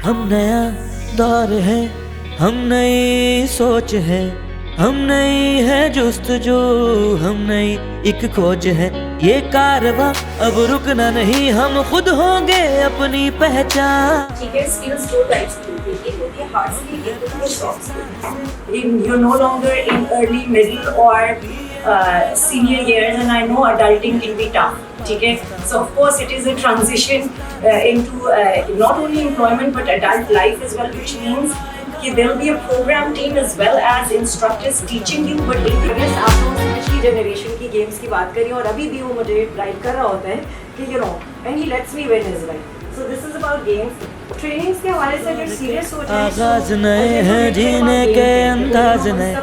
हम नया दौर है, हम नई सोच है, हम नई है जुस्तजू, हम नई एक खोज है। ये कारवां अब रुकना नहीं, हम खुद होंगे अपनी पहचान। ठीक है, skills दो types की होती है, एक होती है hard skill, एक होती है soft skill। You're no longer in early, middle or senior years, and I know adulting can be tough. ठीक है, so of course it is a transition into not only employment but adult life as well, which means कि there will be a program team as well as instructors teaching you. But yes, आप लोगों से पिछली generation की games की बात करिए और अभी भी वो मुझे ड्राइव कर रहा होता है कि you know and he lets me win as well. So this is about games. Trainings के हवाले से अगर सीरियस हो जाए, आगाज नए हैं जीने के अंदाज नए।